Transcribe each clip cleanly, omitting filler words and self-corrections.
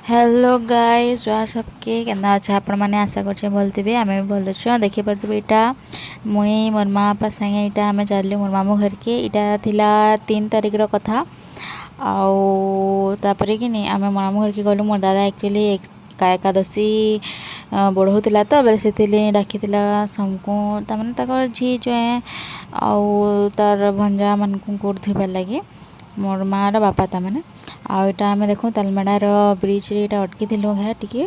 hello guys जो सबके केना अच्छा आपण मैंने आशा करछे भल थिबे आमे भी भल छ देखि परथिबे इटा मुई मोर माँ बापा संगे इटा आमे चललु मोर मामू घर के इटा थिला 3 तारिख रो कथा आउ तापरे कि नि आमे मामू घर के गलु मोर दादा एक्चुअली एकादशी बढ़ौला तो बेले से डाकिला सबको तमाने तक झी जो आउ तार भंजा मन को करथिबा लगे मोर माँ रो बापा तमाने आटा आम देखो तालमेडार ब्रिज रे अटकी घा टी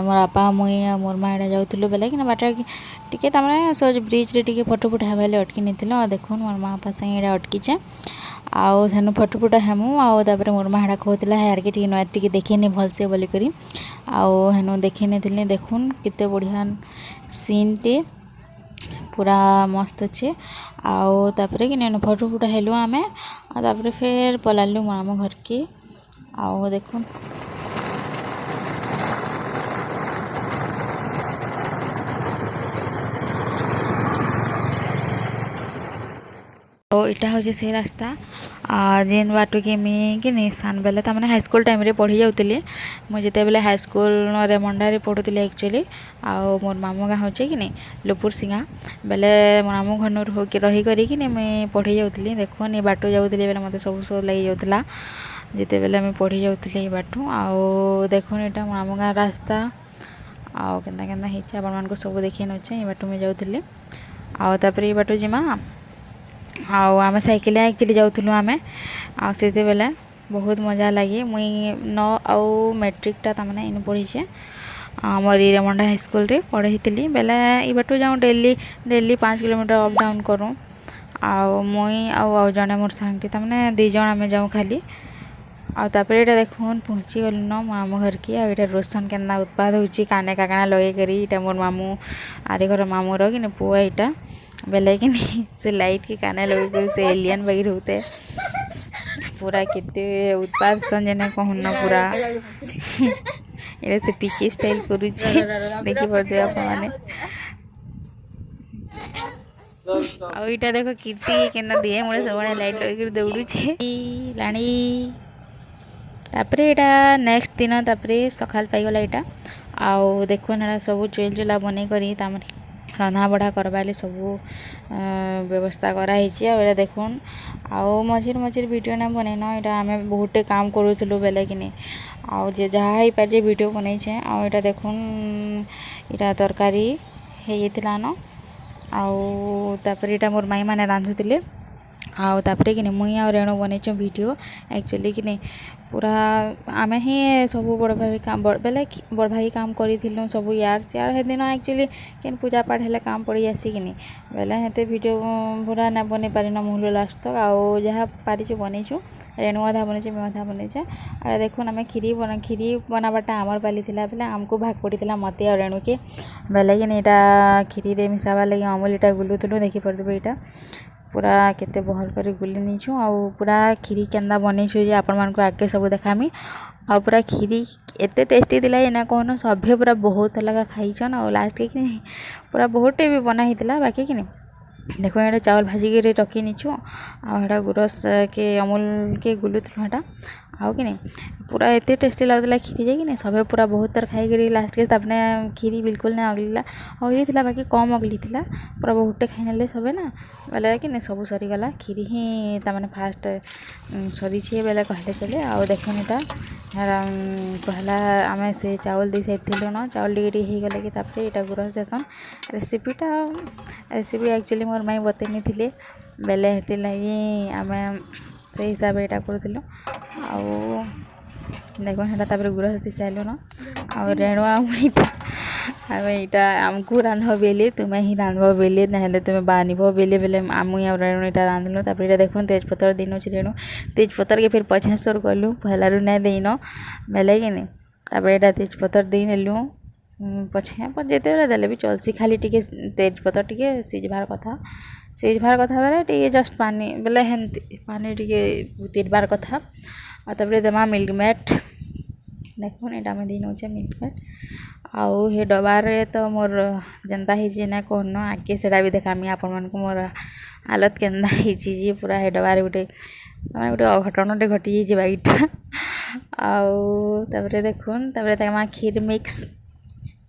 मोर बापा मुई मोर माँ एटा जाऊँ बेले कि बाट टी तमें सज ब्रिज रे टी फटो फुटा हेबाले अटकी नहीं देखो मोर माँ बापा संगे अटकीचे आउ सेनु फटो फुटा हेमु आउे मोर माँ कहला हाड़ के नया टी देखनी भलसे बोलिक आउ हेनु देखनी देखुन केते बढ़िया सीन टे पूरा मस्त अच्छे आउ तापरे कि फटो फुटा हेलु आमे तापरे फिर पलालु मामू घर के आउ देखुन इटा हूँ से रास्ता जेन बाटो के मुझे कि सान बेले तमें हाईस्कल टाइम रे पढ़ी जाऊली मुझे बेले हाईस्कल रेमंडा पढ़ुली एक्चुअली आउ मोर मामू गाँ होचे कि लुपुर सिंगा बेले मोर मामू घर होके रही करी मुई पढ़ी जाऊली देखो ये बाटो जाऊली बेले मत सब सब लगी जाऊला जिते बेले मुई पढ़ी जाऊली बाटू आउ देखो यहाँ मोर मामू गाँ रास्ता आउ केन्ता केन्ता होचे आपण मानक सब देखी नचे ये बाटू मुई जाऊली आउ तापर ये बाटू जिमा आउ आम साइकेल एक्चुअली जाऊँ आम आते बेले बहुत मजा लगे मुई 9 आउ मैट्रिकटा तमें इन पढ़ीचे मोर रेमंडा हाईस्कल रे पढ़ी बेले ये बाटू जाऊँ डेली 5 किलोमीटर अप डाउन करूँ आउ मुई आउ जड़े मोर सांगटी तमें 2 जन आम जाऊँ खाली आउे ये देखुन पहुँची गलु न मामू घर की आटा रोशन के उत्पाद होची काने काकଣା लगे करी इटा मोर मामू आरे घर मामूर कि पुआ इटा बेले कि से लाइट के काने लगे कर से एलियन वगैरह होते पूरा कितने उत्पाद संजने कहन पूरा ये से पीके स्टाइल करुचे देखि पड़ते आप माने आईटा देखो कीर्ति केना दिए मोरे सब लाइट लगे दौड़ुचे लाणी तापरे यहाँ नेक्स्ट दिन तापरे सकाल पाईगला यहाँ आउ देखो ना सब चुल चुला बन करी रंधा बढ़ा करवाले सब व्यवस्था कराई आ देखुन आउ मझिर मझिर वीडियो ना बनैन यहाँ आम बहुते काम करूँ बेले कि आउ जे जहाँ हो पारे वीडियो बनईचे आउ देखुन यहाँ तरकारी होना आउ तापर यहाँ मोर माई मैंने रांधुले आउ तापरे कि मुई आ रेणु बनईचु वीडियो एक्चुअली कि पूरा आमे ही सब बड़ भाई काम बेले बड़ भाई काम करूँ सब यार सियार हे दिन एक्चुअली केन पूजा पाठ हेले काम पड़ी आसी कि बेले हेते वीडियो पूरा ना बन पारिन मुहल लास्ट तक आउ जहाँ पारिचु बनईचु रेणु अधा बनईचे मैं अधा बनईचे और देखुन आम खीरी बनाबाटा आमर पाली बेले आमको भाग पड़ी मत और रेणु के बेले कि यहाँ खीरी रे मिसाबार लगे अमूल इटा गुलुलु देखी पड़े यहाँ पूरा केते बहल कर गुली नीचु आउ पूरा खीरी केन्दा बनईछु जे आपण मानको आगे सब देखामी आ पूरा खीरी एते टेस्टी दिला ये ना कहनो सभ्य पूरा बहुत लगा खाइछन और लास्ट के कि पूरा बहुत भी बना हितला बाकी कि देखो ये चावल भाजी के रखी नीचु आटा गुरस के अमूल के गुलुथुँ यहाँ आउ कि पूरा एते टेस्टी लगुला खीरी जाए कि सब पूरा बहुत तर खाई करी लास्ट के तापने खीरी बिल्कुल नहीं अगली थी बाकी कम अगली थी पूरा बहुटे खाई ना सबे ना बेले कि सब सरीगला खीरी ही तमें फास्ट सरी बेले कहले चले आउ देखुन यहाँ कहला आम से चावल दे सारी न चावल टी गले कि यहाँ गुरस देसन रेसिपी एक्चुअली मोर माई बतनी थे बेले हेती लगी आम से हिसाब से यहाँ करूँ आउ देखो यहाँ गुरस दे सारू न आ रेणु आम यहाँ आमको रांध बेले तुम्हें ही रांधब बेले ना तुम्हें बानिब बेले बेले आम रेणु यहाँ रांधलु तापर देखो तेजपतर दिन रेणु तेजपतर के फिर 75 कलु पहला ना देन बेले कि तापर यहाँ तेजपतर दे नेलु पछे जिते बेले देले भी चलसी खाली टी तेजपतर टी सिझबार कथा बेले टी जस्ट पानी बेले हेन्ती पानी टी उतरबार कथा और तापर देमा मिल्क मेट देखो यहाँ आम दी नौचे मिल्क मेट आउ हे डबारे तो मोर जनता ही ना कहन आगे से भी देखामी आपण मानक मोर हालत केन्दा ही पूरा हे डबारे गोटे गोटे अघटनटे घटी जाइए बाईटा आउे देखुन तमा खीर मिक्स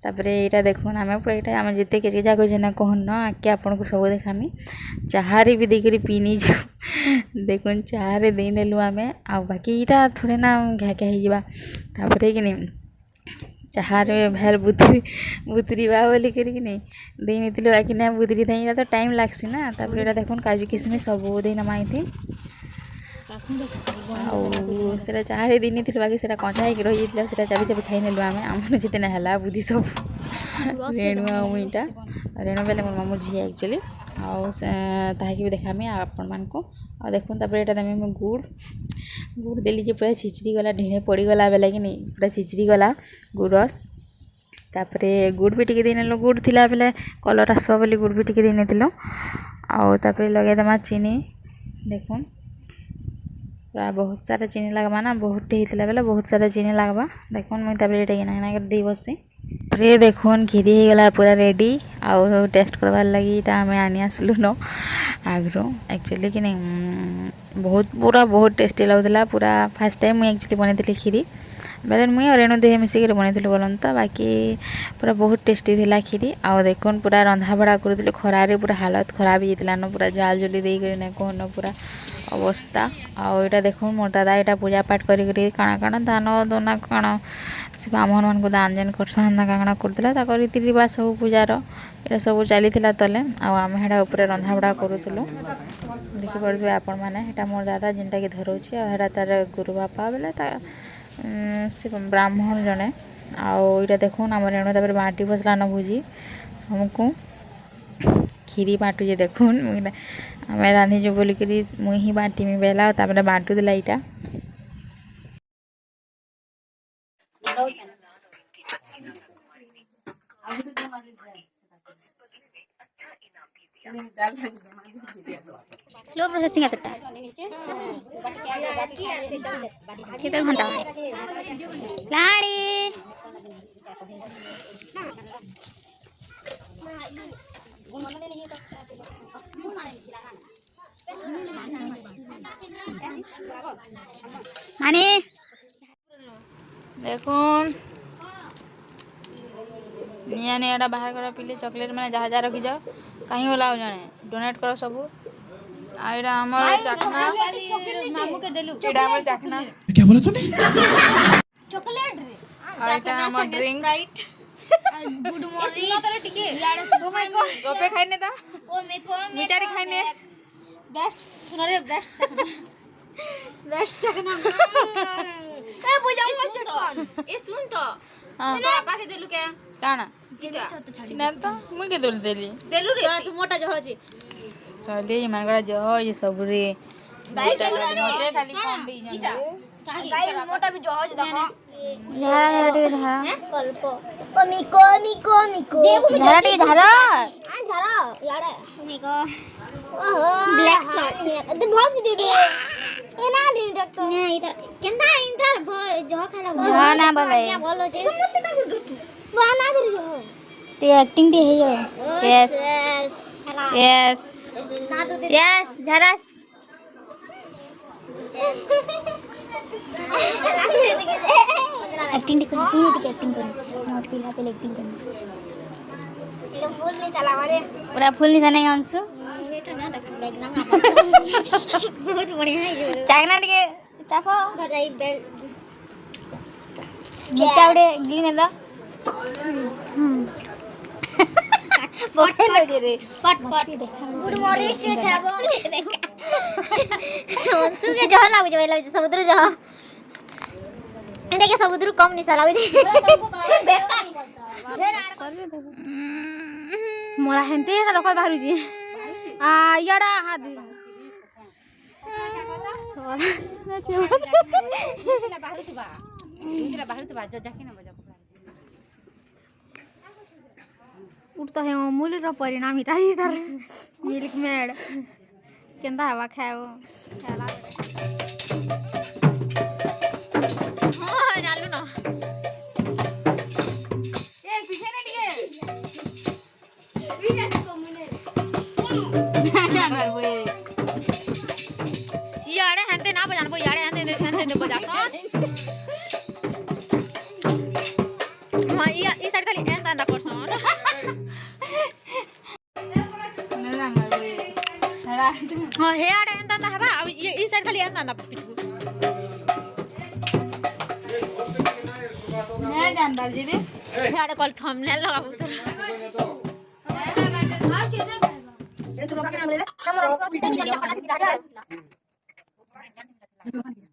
तापरे यहाँ देखुन आम पूरा यहाँ आम जिते के जाक जेना कहन आके आपन को सब देखामी चाहारे भी देकर पीनी देखुन चाहारे दे नेलु आम आ बाकी यहाँ थोड़े ना घा घा होगा कि नहीं चाहारे भेर बुतरीबा बोली कर दे नहीं बाकी ना बुतरी था तो टाइम लगसी ना यहाँ देखुन काजू किशमिश सब दे नमा थी आउ चाहे दिन थी बाकी कंचा हो रही है चाबी चाबी खाई नेलु आम आम जिते है बुद्धि सब रेणु आईटा रेणु बेले मोर मामू झी एक्चुअली आगे भी देखामी आपण मान को आ देखुन यहाँ देमी गुड़ गुड़ देली जे पूरा छिचरी गला ढीणे पड़गला बेले कि नहीं पूरा छिचरी गला गुड़ रस तापरे गुड़ भी टिके देनेलो गुड़ थिला बेले कलर आसबा बोली गुड़ भी टिके देनेतिलो आउ तापरे लगेदेमा चीनी देखुन पूरा बहुत सारा चीनी लगवा ना बहुत होता बेले बहुत सारा चीनी लगवा देखुन मुझे ये दी बसी प्रे देखुन खीरी हो गला पूरा रेडी आउ टेस्ट करवार लगी यहाँ आम आनी आसलु न आगु एक्चुअली कि नहीं बहुत पूरा बहुत टेस्टी लगुला पूरा फास्ट टाइम मुझे एक्चुअली बनई खीरी बेले मुई रेणु देह मिसिक बनई बोलन तो बाकी पूरा बहुत टेस्टी थिला खीरी आउ देखुन पूरा रंधा बड़ा करूँ खरारे पूरा हालत खराब हो न पूरा जाल जुली देकर ना कहन पूरा अवस्था आउ यहाँ देखो मोर दादा यहाँ पूजा पाठ करी काଣା काଣା दान दोना काଣା से ब्राह्मण मान को दान जेन करसन काଣା करता रीति रिवाज सब पूजार यहाँ सब चली तले आम ऊपर रंधा बड़ा करूँ देखिपे आपण मैंने मोर दादा जेनटा कि धरोचे तार गुरु बापा बेले से ब्राह्मण जड़े आउ यहाँ देखुन आम रेणु तापर बाटी बसला न भूजी हमको खीरी बाटुजे देखुन आम रांधीचु बोलिक मुई ही बाटीमी बेला तापर बाटू देला यहाँ स्लो प्रोसेसिंग है कितना घंटा लाड़ी माने देखुन निया निया बाहर कर पिले चॉकलेट मैंने जहाँ जहाँ रखी जाओ कहीं होला जाने डोनेट करो सब आइरा हमर चखना मामू के देलु एडा हमर चखना क्या बोला तूने चॉकलेट आइटा हमर ड्रिंक गुड मॉर्निंग ना तले टिके यार ओ माय गॉड गोपे खाइने ता ओ मे को मिठाई खाइने बेस्ट सुनरे बेस्ट चखना बेस्ट चखना ए बुझाऊ मत चटकन ए सुन तो हां तो पापा के देलु के काना ना तो मुई के दोल देली देलु रे तो मोटा जह छी चले मांगड़ा जह ये सब रे बाई खाली कौन दी जन गाइस मोटा भी जहाज देखो धारा रे धारा कल्प ओ मिको देखो धारा रे धारा आ धारा यार मिको ओहो ब्लैक शर्ट दे बहुत दे दे ए ना दे देख तो नहीं इधर केंदा इंटर जह खाला जह ना बाबा क्या बोलो छे मत कर दू तू वहां ना दे जो ते एक्टिंग दे है चेस चेस ना दो दे चेस धारा एक्टिंग कर एक्टिंग कर मत पिला पे एक्टिंग कर ये फुल नहीं साला मारे पूरा फुल निशान है अंशु ये तो ना देख बैकग्राउंड बहुत बढ़िया है ये चाकना टिके चाफो घर जाई बेड मिर्चा उड़े गिने द बोके लगे रे कट गुड मॉर्निंग से खाबो अंशु के जहर लागु जे समुद्र जह इनके समुद्र कम निशा लागु मोरा हेंते एटा रखत बाहरु जी आ याडा हाथ दी उठता है अमूल रो परिणाम इटा ही इधर मिल्क मेड केंदा हवा खाओ हां जालू ना ए पीछे ने टिके पीछे को मिले ना वो याडे हंते ना बजान वो याडे हंते बजा हां ई साइड खाली एंदा एंदा करसो हां हे आड़े एंदा एंदा हबा ई साइड खाली एंदा एंदा पिटू नहीं जानता जी रे हे आड़े कल थंबनेल लगाबू तो ये तो लोग के नाम ले ले हम उल्टे निकल गया फटा की